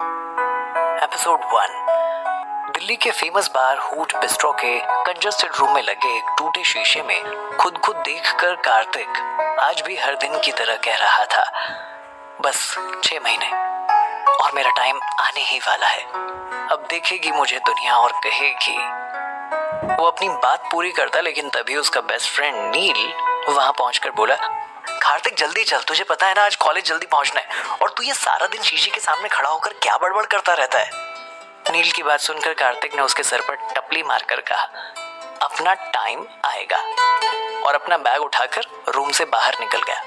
Episode 1। Delhi के famous बार hoot bistro के congested room में लगे एक टूटे शीशे में खुद देखकर कार्तिक आज भी हर दिन की तरह कह रहा था, बस 6 महीने और मेरा टाइम आने ही वाला है। अब देखेगी मुझे दुनिया और कहेगी। वो अपनी बात पूरी करता, लेकिन तभी उसका बेस्ट फ्रेंड नील वहां पहुंचकर बोला, कार्तिक जल्दी चल, तुझे पता है ना आज कॉलेज जल्दी पहुंचना है, और तू ये सारा दिन शीशे के सामने खड़ा होकर क्या बड़बड़ करता रहता है। नील की बात सुनकर कार्तिक ने उसके सर पर टपली मारकर कहा, अपना टाइम आएगा, और अपना बैग उठाकर रूम से बाहर निकल गया।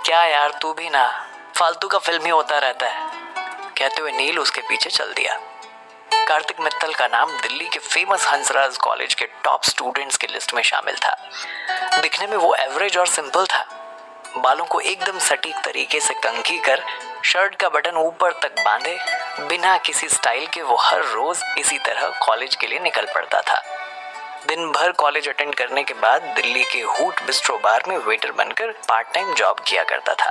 क्या यार, तू भी ना फालतू का फिल्म ही होता रहता है, कहते हुए नील उसके पीछे चल दिया। कार्तिक मित्तल का नाम दिल्ली के फेमस हंसराज कॉलेज के टॉप स्टूडेंट्स की लिस्ट में शामिल था। दिखने में वो एवरेज और सिंपल था। बालों को एकदम सटीक तरीके से कंघी कर शर्ट का बटन ऊपर तक बांधे बिना किसी स्टाइल के वो हर रोज इसी तरह कॉलेज के लिए निकल पड़ता था। दिन भर कॉलेज अटेंड करने के बाद दिल्ली के हूट बिस्ट्रो बार में वेटर बनकर पार्ट टाइम जॉब किया करता था,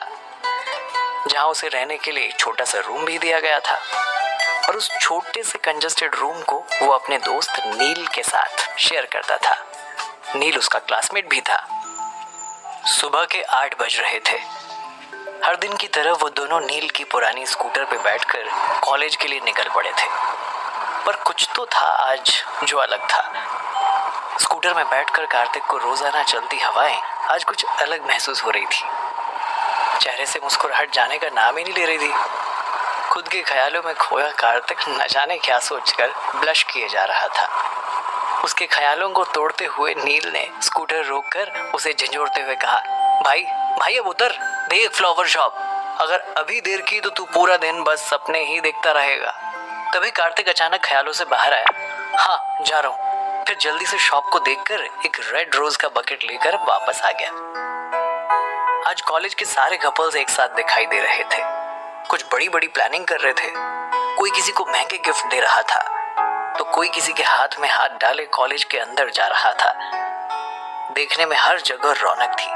जहां उसे रहने के लिए एक छोटा सा रूम भी दिया गया था। और उस छोटे से कंजस्टेड रूम को वो अपने दोस्त नील के साथ शेयर करता था। नील उसका क्लासमेट भी था। सुबह के 8 बज रहे थे। हर दिन की तरह वो दोनों नील की पुरानी स्कूटर पे बैठकर कॉलेज के लिए निकल पड़े थे। पर कुछ तो था आज जो अलग था। स्कूटर में बैठकर कार्तिक को रोजाना चलती हवाएं आज कुछ अलग महसूस हो रही थी। चेहरे से मुस्कुराहट जाने का नाम ही नहीं ले रही थी। खुद के ख्यालों में खोया कार्तिक न जाने क्या सोचकर ब्लश किए जा रहा था। उसके ख्यालों को तोड़ते हुए नील ने स्कूटर रोककर उसे झंझोड़ते हुए कहा, भाई अब उतर, देख फ्लावर शॉप, अगर अभी देर की तो तू पूरा दिन बस सपने ही देखता रहेगा। तभी कार्तिक अचानक ख्यालों से बाहर आया। हाँ, जा रहा हूँ। फिर जल्दी से शॉप को देखकर एक रेड रोज का बकेट लेकर वापस आ गया। आज कॉलेज के सारे कपल्स एक साथ दिखाई दे रहे थे। कुछ बड़ी बड़ी प्लानिंग कर रहे थे। कोई किसी को महंगे गिफ्ट दे रहा था, तो कोई किसी के हाथ में हाथ डाले कॉलेज के अंदर जा रहा था। देखने में हर जगह रौनक थी।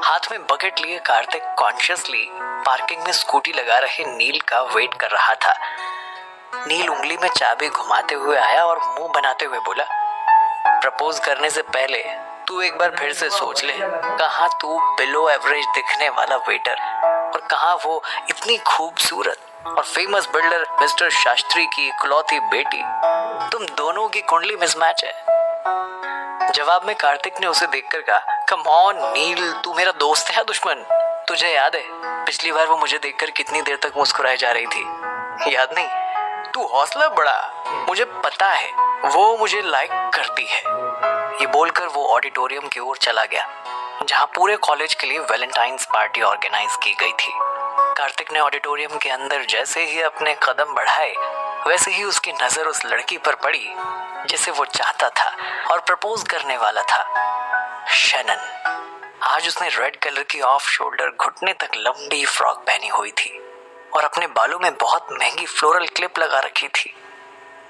हाथ में बकेट लिए कार्तिक कॉन्शियसली पार्किंग में स्कूटी लगा रहे नील का वेट कर रहा था। नील उंगली में चाबी घुमाते हुए आया और मुंह बनाते हुए बोला, प्रपोज करने से पहले तू एक बार फिर से सोच ले, कहाँ तू बिलो एवरेज दिखने वाला वेटर और कहाँ वो इतनी खूबसूरत और फेमस बिल्डर मिस्टर शास्त्री की इकलौती बेटी। तुम दोनों की कुंडली मिसमैच है। जवाब में कार्तिक ने उसे देखकर कहा, कम ऑन नील, तू मेरा दोस्त है या दुश्मन? तुझे याद है पिछली बार वो मुझे देखकर कितनी देर तक मुस्कुराई जा रही थी? याद नहीं? तू हौसला बढ़ा, मुझे पता है वो मुझे लाइक करती है। ये बोलकर वो ऑडिटोरियम की ओर चला गया, जहां पूरे कॉलेज के लिए वैलेंटाइंस पार्टी ऑर्गेनाइज की गई थी। कार्तिक ने ऑडिटोरियम के अंदर जैसे ही अपने कदम बढ़ाए, वैसे ही उसकी नजर उस लड़की पर पड़ी जिसे वो चाहता था और प्रपोज करने वाला था, शैनन। आज उसने रेड कलर की ऑफ शोल्डर घुटने तक लंबी फ्रॉक पहनी हुई थी और अपने बालों में बहुत महंगी फ्लोरल क्लिप लगा रखी थी।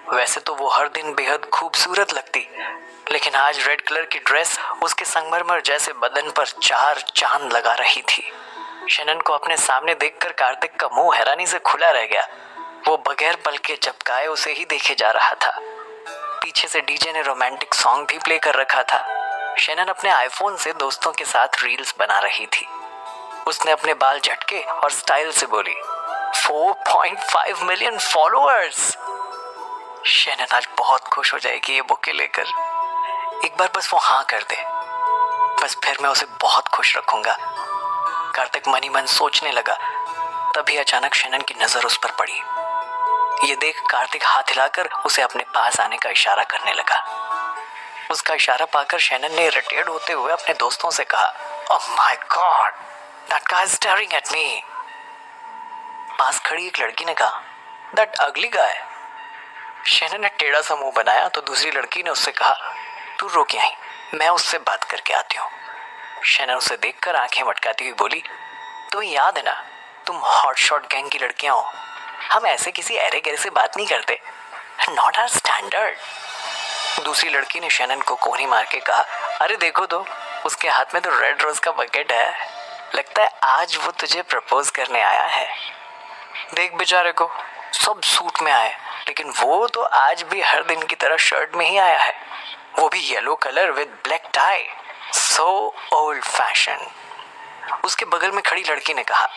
वैसे तो वो हर दिन बेहद खूबसूरत लगती, लेकिन आज रेड कलर की ड्रेस उसके संगमरमर जैसे बदन पर 4 चांद लगा रही थी। शैनन को अपने सामने देखकर कार्तिक का मुंह हैरानी से खुला रह गया। वो बगैर पलके झपकाए उसे ही देखे जा रहा था। पीछे से डीजे ने रोमांटिक सॉन्ग भी प्ले कर रखा था। शैनन अपने आईफोन से दोस्तों के साथ रील्स बना रही थी। उसने अपने बाल झटके और स्टाइल से बोली, 4.5 मिलियन फॉलोअर्स। शैनन आज बहुत खुश हो जाएगी ये बुके लेकर। एक बार बस वो हाँ कर दे, बस फिर मैं उसे बहुत खुश रखूंगा। कार्तिक मनी मन सोचने लगा। तभी अचानक शैनन की नजर उस पर पड़ी। ये देख कार्तिक हाथ हिलाकर उसे अपने पास आने का इशारा करने लगा। उसका इशारा पाकर शैनन ने इरिटेट होते हुए अपने दोस्तों से कहा, oh my God, that guy is staring at me. पास खड़ी एक लड़की ने कहा, दैट अगली गाय। शैनन ने टेढ़ा सा मुंह बनाया तो दूसरी लड़की ने उससे कहा, तू रुक यहीं, मैं उससे बात करके आती हूँ। शैनन उसे देखकर आंखें मटकाती हुई बोली, तुम्हें याद है ना, तुम हॉट शॉट गैंग की लड़कियां हो। हम ऐसे किसी अरे गहरे से बात नहीं करते, नॉट आवर स्टैंडर्ड। दूसरी लड़की ने शैनन को कोहनी मार के कहा, अरे देखो तो, उसके हाथ में तो रेड रोज का बकेट है, लगता है आज वो तुझे प्रपोज करने आया है। देख बेचारे को, सब सूट में आए, लेकिन वो तो आज भी हर दिन की तरह शर्ट में ही आया है, वो भी yellow colour with black tie. So old fashion. उसके बगल में खड़ी लड़की ने कहा।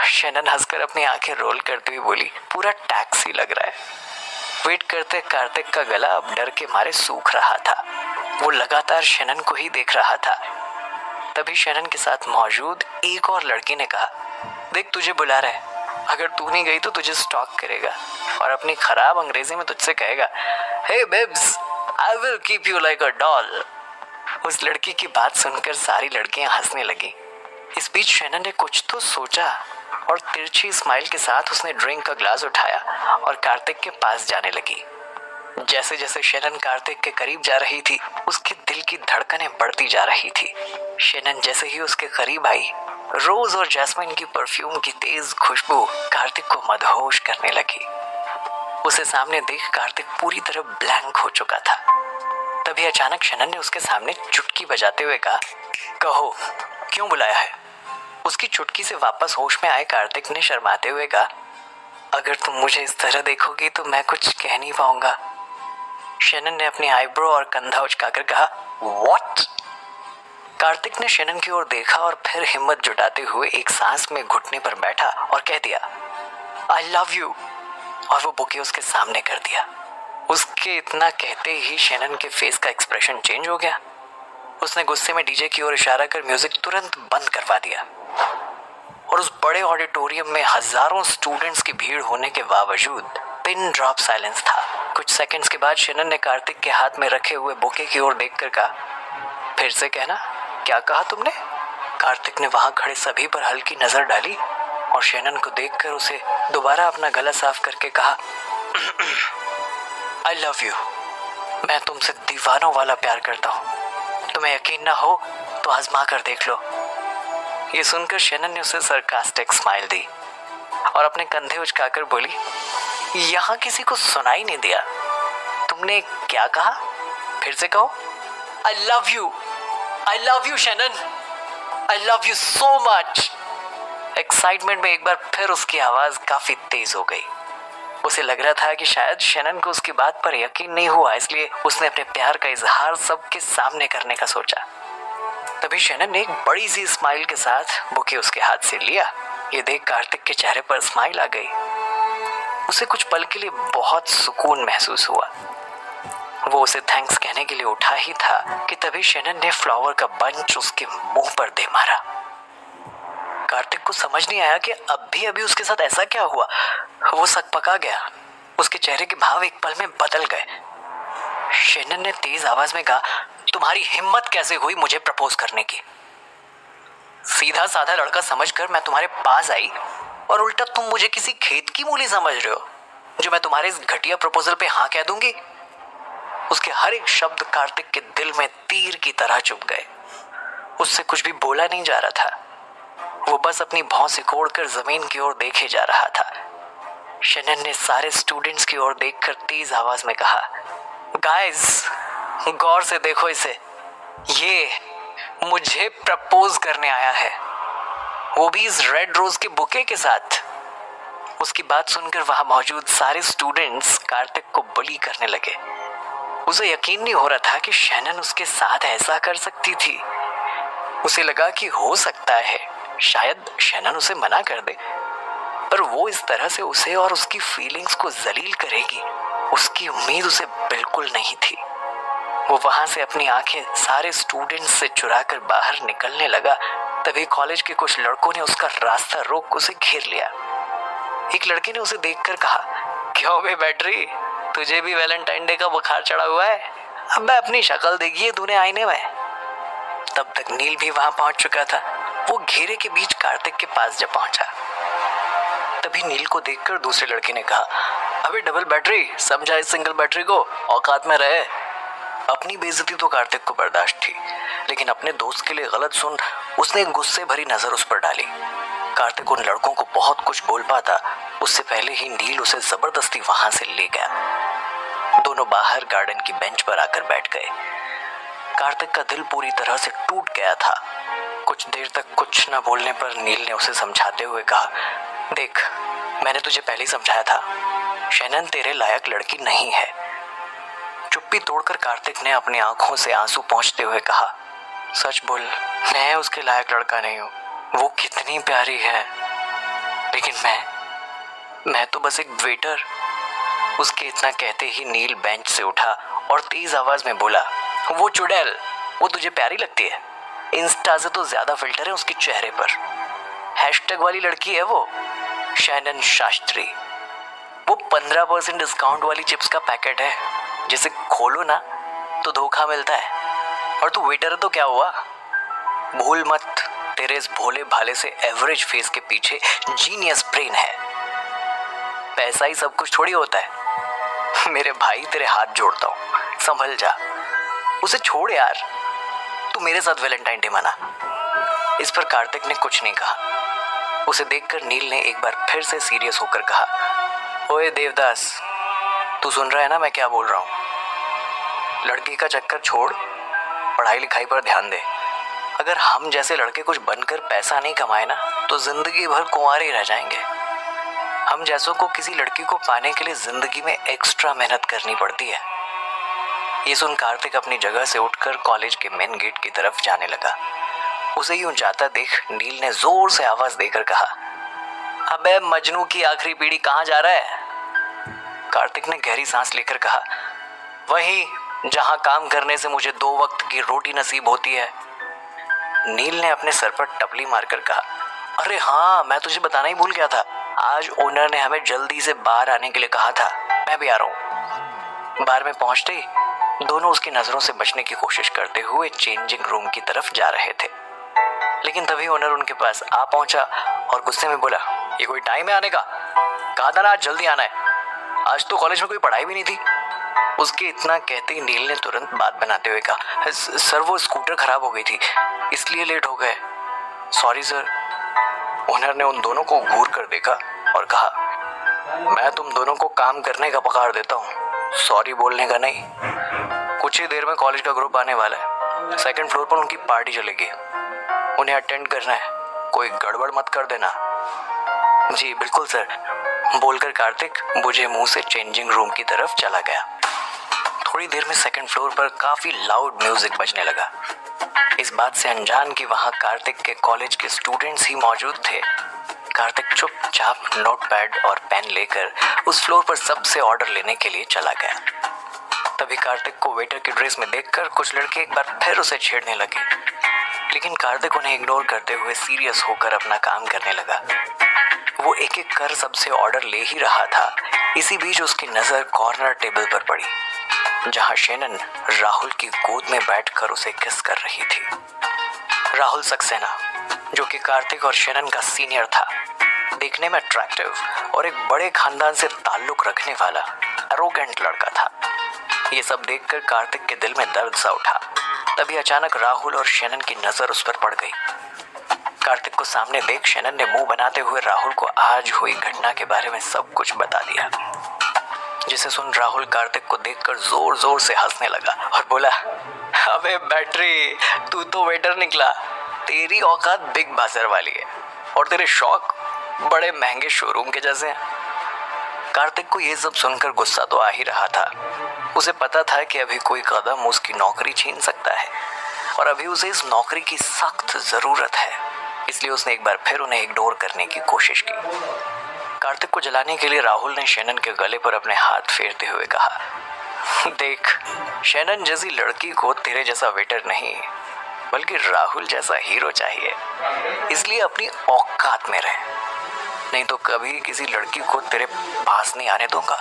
शैनन हंसकर अपनी आंखें रोल करते हुए बोली, पूरा टैक्सी लग रहा है। वेट करते कार्तिक का गला अब डर के मारे सूख रहा था। वो लगातार शैनन को ही देख रहा था। तभी शैनन के साथ मौजूद एक और लड़की ने कहा, देख तुझे बुला रहा है, अगर तू नहीं गई तो तुझे स्टॉक करेगा और अपनी खराब अंग्रेजी में तुझसे कहेगा, hey babes, I will keep you like a doll. उस लड़की की बात सुनकर सारी लड़कियां हंसने लगी। इस बीच शैनन ने कुछ तो सोचा और तिरछी स्माइल के साथ उसने ड्रिंक का ग्लास उठाया और कार्तिक के पास जाने लगी। जैसे जैसे शैनन कार्तिक के करीब जा रही थी, उसके दिल की धड़कनें बढ़ती जा रही थी। शैनन जैसे ही उसके करीब आई, रोज और जैस्मिन की परफ्यूम की तेज खुशबू कार्तिक को मदहोश करने लगी। उसे सामने देख कार्तिक पूरी तरह ब्लैंक हो चुका था। तभी अचानक शैनन ने उसके सामने चुटकी बजाते हुए कहा, कहो क्यों बुलाया है? उसकी चुटकी से वापस होश में आए कार्तिक ने शर्माते हुए कहा, अगर तुम मुझे इस तरह देखोगी तो मैं कुछ कह नहीं पाऊंगा। शैनन ने अपनी आईब्रो और कंधा उचकाकर कहा, व्हाट? कार्तिक ने शैनन की ओर देखा और फिर हिम्मत जुटाते हुए एक सांस में घुटने पर बैठा और कह दिया, आई लव यू, और वो बुके उसके सामने कर दिया। उसके इतना कहते ही शैनन के फेस का एक्सप्रेशन चेंज हो गया। उसने गुस्से में डीजे की ओर इशारा कर म्यूजिक तुरंत बंद करवा दिया और उस बड़े ऑडिटोरियम में हजारों स्टूडेंट्स की भीड़ होने के बावजूद पिन ड्रॉप साइलेंस था। कुछ सेकंड्स के बाद शैनन ने कार्तिक के हाथ में रखे हुए बुके की ओर देखकर कहा, फिर से कहना, क्या कहा तुमने? कार्तिक ने वहां खड़े सभी पर हल्की नजर डाली और शैनन को देखकर उसे दोबारा अपना गला साफ करके कहा, आई लव यू, मैं तुमसे दीवानों वाला प्यार करता हूँ, तुम्हें यकीन ना हो तो आजमा कर देख लो। ये सुनकर शैनन ने उसे सरकास्टिक स्माइल दी और अपने कंधे उचकाकर बोली, यहाँ किसी को सुनाई नहीं दिया, तुमने क्या कहा? फिर से कहो। I love you, I love you Shannon, I love you so much. Excitement में एक बार फिर उसकी आवाज काफी तेज हो गई। उसे लग रहा था कि शायद शैनन को उसकी बात पर यकीन नहीं हुआ, इसलिए उसने अपने प्यार का इजहार सबके सामने करने का सोचा। तभी शैनन ने एक बड़ी सी स्माइल के साथ बुके उसके हाथ से लिया। ये देख कार्तिक के चेहरे पर स्माइल आ गई। उसे कुछ पल के लिए बहुत सुकून महसूस हुआ। वो उसे थैंक्स कहने के लिए उठा ही था कि तभी शैनन ने फ्लावर का बंच उसके मुंह पर दे मारा। कार्तिक को समझ नहीं आया कि अभी उसके साथ ऐसा क्या हुआ। वो सकपका गया। उसके चेहरे के भाव एक पल में बदल गए। शैनन ने तेज आवाज में कहा, तुम्हारी हिम्मत कैसे हुई मुझे प्रपोज करने की? सीधा साधा लड़का समझकर मैं तुम्हारे पास आई और उल्टा तुम मुझे किसी खेत की मूली समझ रहे हो जो मैं तुम्हारे इस घटिया प्रपोजल पे हाँ कह दूंगी? उसके हर एक शब्द कार्तिक के दिल में तीर की तरह चुभ गए। उससे कुछ भी बोला नहीं जा रहा था। वो बस अपनी भौं सिकोड़कर जमीन की ओर देखे जा रहा था। शैनन ने सारे स्टूडेंट्स की ओर देखकर तेज आवाज में कहा, गाइस गौर से देखो इसे, ये मुझे प्रपोज करने आया है, वो भी इस रेड रोज के बुके के साथ। उसकी बात सुनकर वहां मौजूद सारे स्टूडेंट्स कार्तिक को बुली करने लगे। उसे यकीन नहीं हो रहा था कि शैनन उसके साथ ऐसा कर सकती थी। उसे लगा कि हो सकता है शायद शैनन उसे मना कर दे, पर वो इस तरह से उसे और उसकी फीलिंग्स को जलील करेगी, उसकी उम्मीद उसे बिल्कुल नहीं थी। वो वहां से अपनी आंखें सारे स्टूडेंट्स से चुराकर बाहर निकलने लगा। तभी कॉलेज के कुछ लड़कों ने उसका रास्ता रोक उसे घेर लिया। एक लड़के ने उसे देखकर कहा, क्यों बे बैटरी, तुझे भी वैलेंटाइन डे का बुखार चढ़ा हुआ है? अब मैं अपनी शक्ल देखी है तूने आईने में। तब तक नील भी वहां पहुंच चुका था। वो घेरे के बीच कार्तिक के पास जब पहुंचा, तभी नील को देखकर दूसरे लड़के ने कहा, अबे डबल बैटरी, समझा इस सिंगल बैटरी को, औकात में रहे। अपनी बेइज्जती तो कार्तिक को बर्दाश्त थी, लेकिन अपने दोस्त के लिए गलत सुन उसने एक गुस्से भरी नजर उस पर डाली। कार्तिक उन लड़कों को बहुत कुछ बोल पाता, उससे पहले ही नील उसे जबरदस्ती वहां से ले गया। दोनों बाहर गार्डन की बेंच पर आकर बैठ गए। कार्तिक का दिल पूरी तरह से टूट गया था। कुछ देर तक कुछ न बोलने पर नील ने उसे समझाते हुए कहा, देख मैंने तुझे पहले ही समझाया था, शैनन तेरे लायक लड़की नहीं है। चुप्पी तोड़कर कार्तिक ने अपनी आंखों से आंसू पोंछते हुए कहा, सच बोल, मैं उसके लायक लड़का नहीं हूँ। वो कितनी प्यारी है, लेकिन मैं तो बस एक वेटर। उसके इतना कहते ही नील बेंच से उठा और तेज आवाज में बोला, वो चुड़ैल, वो तुझे प्यारी लगती है? इंस्टा से तो ज्यादा फिल्टर है उसके चेहरे पर। हैशटैग वाली लड़की है वो, शैनन शास्त्री। वो 15% डिस्काउंट वाली चिप्स का पैकेट है, जिसे खोलो ना तो धोखा मिलता है। और तू वेटर है तो क्या हुआ? भूल मत, तेरे इस भोले भाले से एवरेज फेस के पीछे जीनियस ब्रेन है। पैसा ही सब कुछ थोड़ी होता है। मेरे भाई तेरे हाथ जोड़ता हूँ, संभल जा। उसे छोड़ यार, तू मेरे साथ वैलेंटाइन डे मना। इस पर कार्तिक ने कुछ नहीं कहा। उसे देखकर नील ने एक बार फिर से सीरियस होकर कहा, ओए देवदास, तू सुन रहा है ना मैं क्या बोल रहा हूँ? लड़की का चक्कर छोड़, पढ़ाई लिखाई पर ध्यान दे। अगर हम जैसे लड़के कुछ बनकर पैसा नहीं कमाए ना, तो जिंदगी भर कुंवारे ही रह जाएंगे। हम जैसों को किसी लड़की को पाने के लिए जिंदगी में एक्स्ट्रा मेहनत करनी पड़ती है। ये सुन कार्तिक अपनी जगह से उठकर कॉलेज के मेन गेट की तरफ जाने लगा। उसे यूं जाता देख नील ने जोर से आवाज देकर कहा, अबे मजनू की आखिरी पीढ़ी कहाँ जा रहा है? कार्तिक ने गहरी सांस लेकर कहा, वहीं जहां काम करने से मुझे 2 वक्त की रोटी नसीब होती है। नील ने अपने सर पर टपली मारकर कहा, अरे हाँ, मैं तुझे बताना ही भूल गया था। आज ओनर ने हमें जल्दी से बाहर आने के लिए कहा था। मैं भी आ रहा हूँ। बार में पहुंचते ही दोनों उसकी नजरों से बचने की कोशिश करते हुए चेंजिंग रूम की तरफ जा रहे थे, लेकिन तभी ओनर उनके पास आ पहुंचा और गुस्से में बोला, ये कोई टाइम है आने का? कहा था ना आज जल्दी आना है। आज तो कॉलेज में कोई पढ़ाई भी नहीं थी। उसके इतना कहते ही नील ने तुरंत बात बनाते हुए कहा, सर वो स्कूटर खराब हो गई थी, इसलिए लेट हो गए। Sorry sir. ओनर ने उन दोनों को घूर कर देखा और कहा, मैं तुम दोनों को काम करने का पगार देता हूँ, सॉरी बोलने का नहीं। कुछ ही देर में कॉलेज का ग्रुप आने वाला है। 2nd फ्लोर पर उनकी पार्टी चलेगी, उन्हें अटेंड करना है। कोई गड़बड़ मत कर देना। जी बिल्कुल सर, बोलकर कार्तिक बुझे मुंह से चेंजिंग रूम की तरफ चला गया। थोड़ी देर में 2nd फ्लोर पर काफी लाउड म्यूजिक बजने लगा। इस बात से अनजान कि वहां कार्तिक के कॉलेज के स्टूडेंट्स ही मौजूद थे, कार्तिक चुपचाप नोटपैड और पेन लेकर उस फ्लोर पर सबसे ऑर्डर लेने के लिए चला गया। तभी कार्तिक को वेटर की ड्रेस में देखकर कुछ लड़के एक बार फिर उसे छेड़ने लगे, लेकिन कार्तिक उन्हें इग्नोर करते हुए सीरियस होकर अपना काम करने लगा। वो एक एक कर सबसे ऑर्डर ले ही रहा था। इसी बीच उसकी नजर कॉर्नर टेबल पर पड़ी, जहां शैनन राहुल की गोद में बैठकर उसे किस कर रही थी। राहुल सक्सेना, जो कि कार्तिक और शैनन का सीनियर था, देखने में अट्रैक्टिव और एक बड़े खानदान से ताल्लुक रखने वाला एरोगेंट लड़का था। ये सब देखकर कार्तिक के दिल में दर्द सा उठा। तभी अचानक राहुल और शैनन की नजर उस पर पड़ गई। कार्तिक को सामने देख शैनन ने मुंह बनाते हुए राहुल को आज हुई घटना के बारे में सब कुछ बता दिया, जिसे सुन राहुल कार्तिक को देखकर जोर जोर से हंसने लगा और बोला, अबे बैटरी, तू तो वेटर निकला। तेरी औकात बिग बाजार वाली है और तेरे शौक बड़े महंगे शोरूम के जैसे हैं। कार्तिक को ये सब सुनकर गुस्सा तो आ ही रहा था। उसे पता था कि अभी कोई कदम उसकी नौकरी छीन सकता है और अभी उसे इस नौकरी की सख्त जरूरत है। इसलिए उसने एक बार फिर उन्हें इग्नोर करने की कोशिश की। कार्तिक को जलाने के लिए राहुल ने शैनन के गले पर अपने हाथ फेरते हुए कहा, देख, शैनन जैसी लड़की को तेरे जैसा वेटर नहीं बल्कि राहुल जैसा हीरो चाहिए। इसलिए अपनी औकात में रह, नहीं तो कभी किसी लड़की को तेरे पास नहीं आने दूंगा।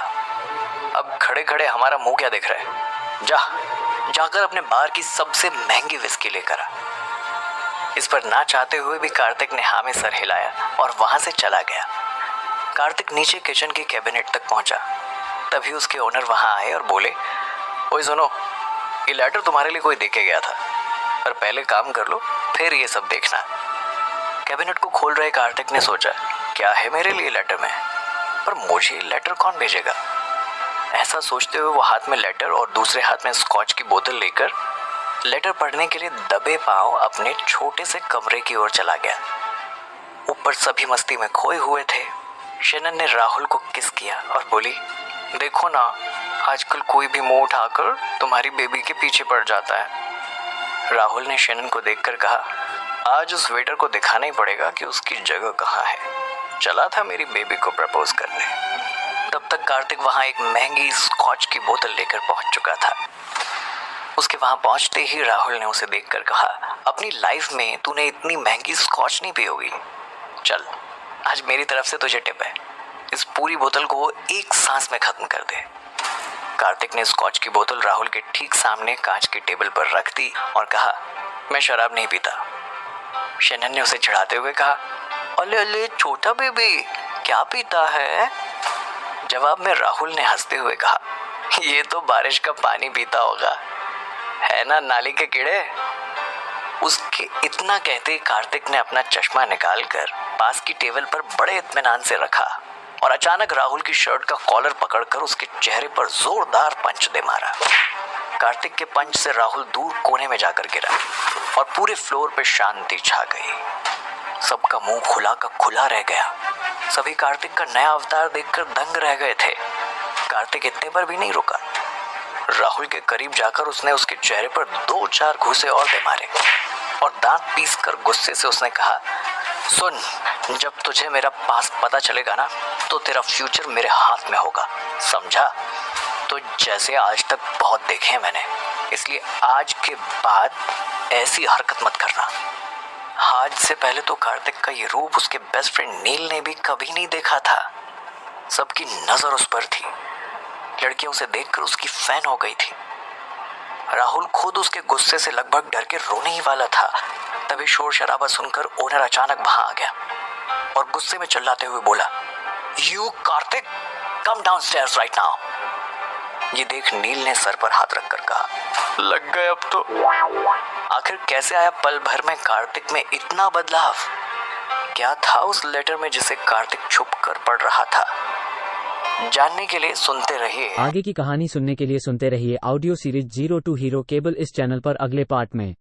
अब खड़े खड़े हमारा मुंह क्या देख रहा है? जाकर अपने बार की सबसे महंगी विस्की लेकर आ। इस पर ना चाहते हुए भी कार्तिक ने हाँ में सर हिलाया और वहां से चला गया। कार्तिक नीचे किचन के कैबिनेट तक पहुंचा। तभी उसके ओनर वहां आए और बोले, ओए सुनो, ये लेटर तुम्हारे लिए कोई देके गया था, पर पहले काम कर लो फिर ये सब देखना। कैबिनेट को खोल रहे कार्तिक ने सोचा, क्या है मेरे लिए लेटर में, पर मुझे लेटर कौन भेजेगा? ऐसा सोचते हुए वो हाथ में लेटर और दूसरे हाथ में स्कॉच की बोतल लेकर लेटर पढ़ने के लिए दबे पांव अपने छोटे से कमरे की ओर चला गया। ऊपर सभी मस्ती में खोए हुए थे। शनन ने राहुल को किस किया और बोली, देखो ना, आजकल कोई भी मुंह उठाकर तुम्हारी बेबी के पीछे पड़ जाता है। राहुल ने शनन को देखकर कहा, आज उस वेटर को दिखाना ही पड़ेगा कि उसकी जगह कहाँ है। चला था मेरी बेबी को प्रपोज करने। तब तक कार्तिक वहां एक महंगी स्कॉच की बोतल लेकर पहुंच चुका था। उसके वहां पहुंचते ही राहुल ने उसे देखकर कहा, अपनी लाइफ में तूने इतनी महंगी स्कॉच नहीं पी होगी। चल, आज मेरी तरफ से तुझे टिप है, इस पूरी बोतल को एक सांस में खत्म कर दे। कार्तिक ने स्कॉच की बोतल राहुल के ठीक सामने कांच की टेबल पर रख दी और कहा, मैं शराब नहीं पीता। शनन ने उसे चिढ़ाते हुए कहा, अले अले छोटा बेबी, क्या पीता है? जवाब में राहुल ने हंसते हुए कहा, ये तो बारिश का पानी पीता होगा, है ना नाली के कीड़े। उसके इतना कहते कार्तिक ने अपना चश्मा निकालकर पास की टेबल पर बड़े इत्मीनान से रखा और अचानक राहुल की शर्ट का कॉलर पकड़कर उसके चेहरे पर जोरदार पंच दे मारा। कार्तिक के पंच से राहुल दूर कोने में जाकर गिरा और पूरे फ्लोर पे शांति छा गई। सबका मुंह खुला का खुला रह गया। सभी कार्तिक का नया अवतार देखकर दंग रह गए थे। कार्तिक इतने पर भी नहीं रुका। राहुल के करीब जाकर उसने उसके चेहरे पर 2-4 घूंसे और दे मारे और दांत पीस कर गुस्से से उसने कहा, सुन, जब तुझे मेरा पास पता चलेगा ना, तो तेरा फ्यूचर मेरे हाथ में होगा, समझा? तो जैसे आज तक बहुत देखे हैं मैंने, इसलिए आज के बाद ऐसी हरकत मत करना। आज से पहले तो कार्तिक का ये रूप उसके बेस्ट फ्रेंड नील ने भी कभी नहीं देखा था। सबकी नजर उस पर थी। लड़कियां उसे देखकर उसकी फैन हो गई थी। राहुल खुद उसके गुस्से से लगभग डर के रोने ही वाला था। तभी शोर शराबा सुनकर ओनर अचानक वहां आ गया और गुस्से में चिल्लाते हुए बोला, you Kartik, come downstairs right now. ये देख नील ने सर पर हाथ रखकर कहा, लग गए अब तो। आखिर कैसे आया पल भर में कार्तिक में इतना बदलाव? क्या था उस लेटर में जिसे कार्तिक छुप कर पढ़ रहा था? जानने के लिए सुनते रहिए। आगे की कहानी सुनने के लिए सुनते रहिए ऑडियो सीरीज 0 टू हीरो केबल इस चैनल पर अगले पार्ट में।